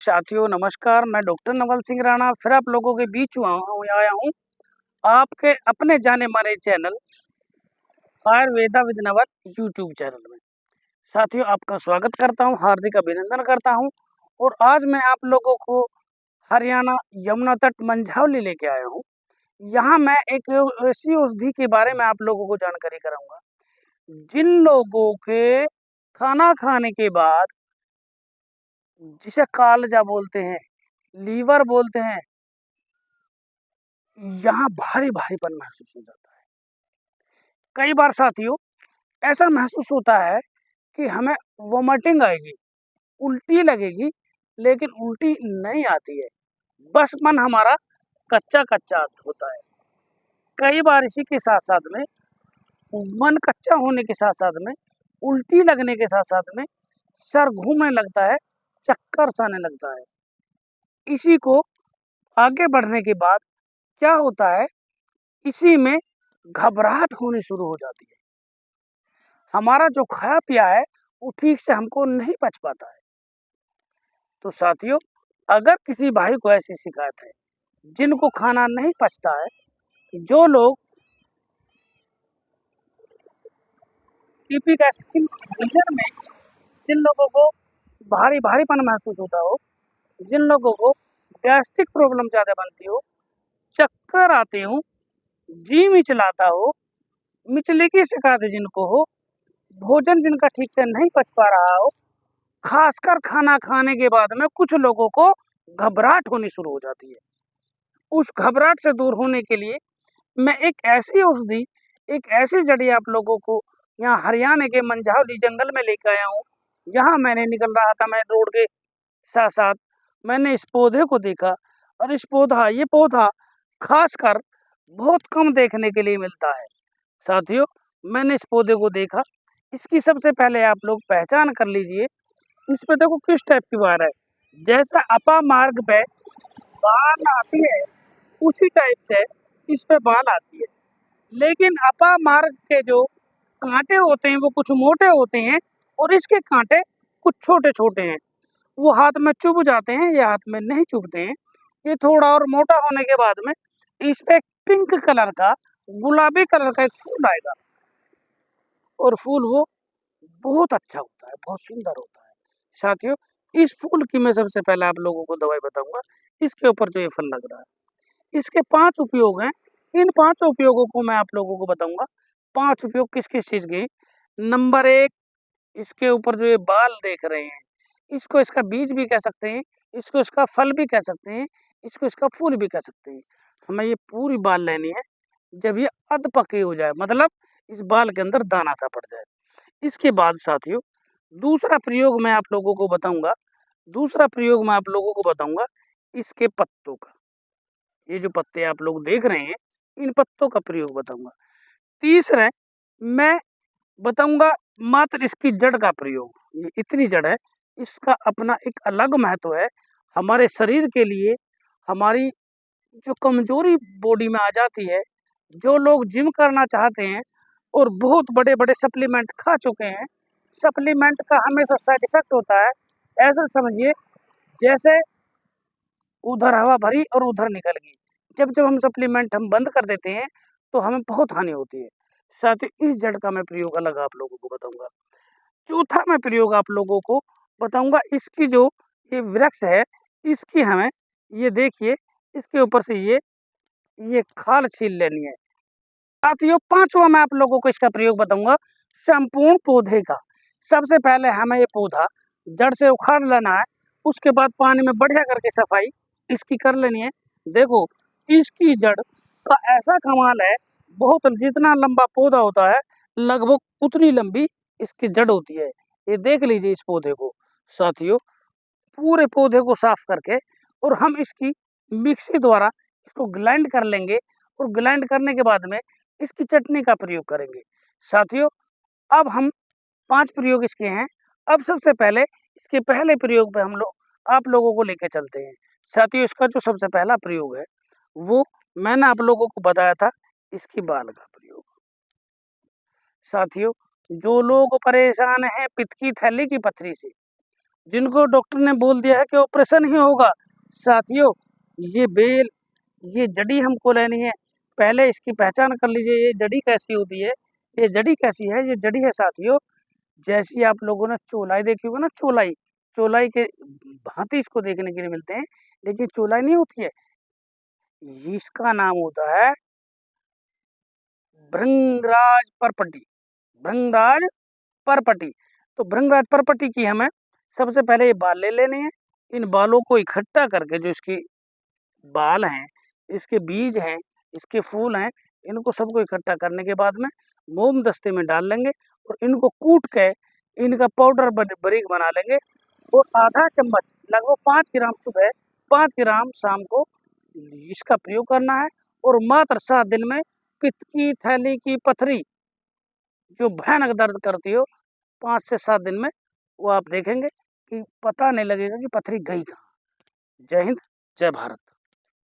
साथियों नमस्कार, मैं डॉक्टर नवल सिंह राणा फिर आप लोगों के बीच आया हूँ आपके अपने जाने माने channel Ayurveda with Naval YouTube channel में। साथियों आपका स्वागत करता हूँ, हार्दिक अभिनंदन करता हूँ। और आज मैं आप लोगों को हरियाणा यमुना तट मंझावली लेके आया हूँ। यहाँ मैं एक ऐसी औषधि के बारे में आप लोगों को जानकारी कराऊंगा जिन लोगों के खाना खाने के बाद, जिसे कालजा बोलते हैं, लीवर बोलते हैं, यहाँ भारी भारीपन महसूस हो जाता है। कई बार साथियों ऐसा महसूस होता है कि हमें वोमिटिंग आएगी, उल्टी लगेगी, लेकिन उल्टी नहीं आती है, बस मन हमारा कच्चा कच्चा होता है। कई बार इसी के साथ साथ में मन कच्चा होने के साथ साथ में उल्टी लगने के साथ साथ में सर घूमने लगता है, चक्कर सा आने लगता है। इसी को आगे बढ़ने के बाद क्या होता है, इसी में घबराहट होनी शुरू हो जाती है। हमारा जो खाया पिया है वो ठीक से हमको नहीं पच पाता है। तो साथियों अगर किसी भाई को ऐसी शिकायत है, जिनको खाना नहीं पचता है, जो लोग टीपिक एसिड रीजन में, जिन लोगों को भारी भारीपन महसूस होता हो, जिन लोगों को गैस्ट्रिक प्रॉब्लम ज़्यादा बनती हो, चक्कर आते हो, जी मिचलाता हो, मिचले की शिकायत जिनको हो, भोजन जिनका ठीक से नहीं पच पा रहा हो, खासकर खाना खाने के बाद में कुछ लोगों को घबराहट होनी शुरू हो जाती है। उस घबराहट से दूर होने के लिए मैं एक ऐसी औषधि, एक ऐसी जड़ी आप लोगों को यहाँ हरियाणा के मंझावली जंगल में लेकर आया हूँ। यहाँ मैंने निकल रहा था, मैं रोड के साथ साथ मैंने इस पौधे को देखा, और ये पौधा खासकर बहुत कम देखने के लिए मिलता है। साथियों मैंने इस पौधे को देखा, इसकी सबसे पहले आप लोग पहचान कर लीजिए। इस पे देखो किस टाइप की वार है, जैसा अपा मार्ग पे बाल आती है उसी टाइप से इस पे बाल आती है। लेकिन अपा मार्ग के जो कांटे होते हैं वो कुछ मोटे होते हैं और इसके कांटे कुछ छोटे छोटे हैं। वो हाथ में चुभ जाते हैं, ये हाथ में नहीं चुभते हैं। ये थोड़ा और मोटा होने के बाद में इस पे पिंक कलर का, गुलाबी कलर का एक फूल आएगा, और फूल वो बहुत अच्छा होता है, बहुत सुंदर होता है। साथियों इस फूल की मैं सबसे पहले आप लोगों को दवाई बताऊंगा। इसके ऊपर जो ये फल लग रहा है, इसके 5 उपयोग हैं। इन 5 उपयोगों को मैं आप लोगों को बताऊंगा। 5 उपयोग किस किस चीज के। नंबर 1, इसके ऊपर जो ये बाल देख रहे हैं, इसको इसका बीज भी कह सकते हैं, इसको इसका फल भी कह सकते हैं, इसको इसका फूल भी कह सकते हैं। हमें ये पूरी बाल लेनी है जब ये अध पके हो जाए, मतलब इस बाल के अंदर दाना सा पड़ जाए। इसके बाद साथियों दूसरा प्रयोग मैं आप लोगों को बताऊंगा। इसके पत्तों का, ये जो पत्ते आप लोग देख रहे हैं, इन पत्तों का प्रयोग बताऊंगा। तीसरा मैं बताऊंगा मात्र इसकी जड़ का प्रयोग। ये इतनी जड़ है, इसका अपना एक अलग महत्व है हमारे शरीर के लिए। हमारी जो कमजोरी बॉडी में आ जाती है, जो लोग जिम करना चाहते हैं और बहुत बड़े बड़े सप्लीमेंट खा चुके हैं, सप्लीमेंट का हमेशा साइड इफेक्ट होता है। ऐसा समझिए जैसे उधर हवा भरी और उधर निकल गई। जब जब हम सप्लीमेंट हम बंद कर देते हैं तो हमें बहुत हानि होती है। साथ ही इस जड़ का मैं प्रयोग अलग आप लोगों को बताऊंगा। चौथा मैं प्रयोग आप लोगों को बताऊंगा, इसकी जो ये वृक्ष है, इसकी हमें ये देखिए, इसके ऊपर से ये खाल छील लेनी है। साथियों पांचवा मैं आप लोगों को इसका प्रयोग बताऊंगा, संपूर्ण पौधे का। सबसे पहले हमें ये पौधा जड़ से उखाड़ लेना है, उसके बाद पानी में बढ़िया करके सफाई इसकी कर लेनी है। देखो इसकी जड़ का ऐसा कमाल है, बहुत जितना लंबा पौधा होता है लगभग उतनी लंबी इसकी जड़ होती है। ये देख लीजिए इस पौधे को। साथियों पूरे पौधे को साफ करके और हम इसकी मिक्सी द्वारा इसको ग्राइंड कर लेंगे, और ग्राइंड करने के बाद में इसकी चटनी का प्रयोग करेंगे। साथियों अब हम 5 प्रयोग इसके हैं। अब सबसे पहले इसके पहले प्रयोग पे हम लोग आप लोगों को लेकर चलते हैं। साथियों इसका जो सबसे पहला प्रयोग है वो मैंने आप लोगों को बताया था, इसकी बाल का प्रयोग। साथियों जो लोग परेशान हैं पित्त की थैली की पथरी से, जिनको डॉक्टर ने बोल दिया है कि ऑपरेशन ही होगा। साथियों, ये बेल, ये जड़ी हमको लेनी है। पहले इसकी पहचान कर लीजिए, ये जड़ी कैसी होती है। ये जड़ी कैसी है? ये जड़ी है साथियों, जैसी आप लोगों ने चौलाई देखी होगी ना, चौलाई, चौलाई के भांति इसको देखने के लिए मिलते हैं, लेकिन चौलाई नहीं होती है। इसका नाम होता है भृंगराज परपटी। भृंगराज परपटी। तो भृंगराज परपटी की हमें सबसे पहले ये बाल ले लेने हैं। इन बालों को इकट्ठा करके, जो इसकी बाल हैं, इसके बीज हैं, इसके फूल हैं, इनको सबको इकट्ठा करने के बाद में मोम दस्ते में डाल लेंगे और इनको कूट के इनका पाउडर बारीक बना लेंगे और आधा चम्मच, लगभग 5 ग्राम सुबह, 5 ग्राम शाम को इसका प्रयोग करना है। और मात्र 7 दिन में पित्त की थैली की पथरी जो भयानक दर्द करती हो, 5 से 7 दिन में वो आप देखेंगे कि पता नहीं लगेगा कि पथरी गई कहाँ। जय हिंद, जय भारत।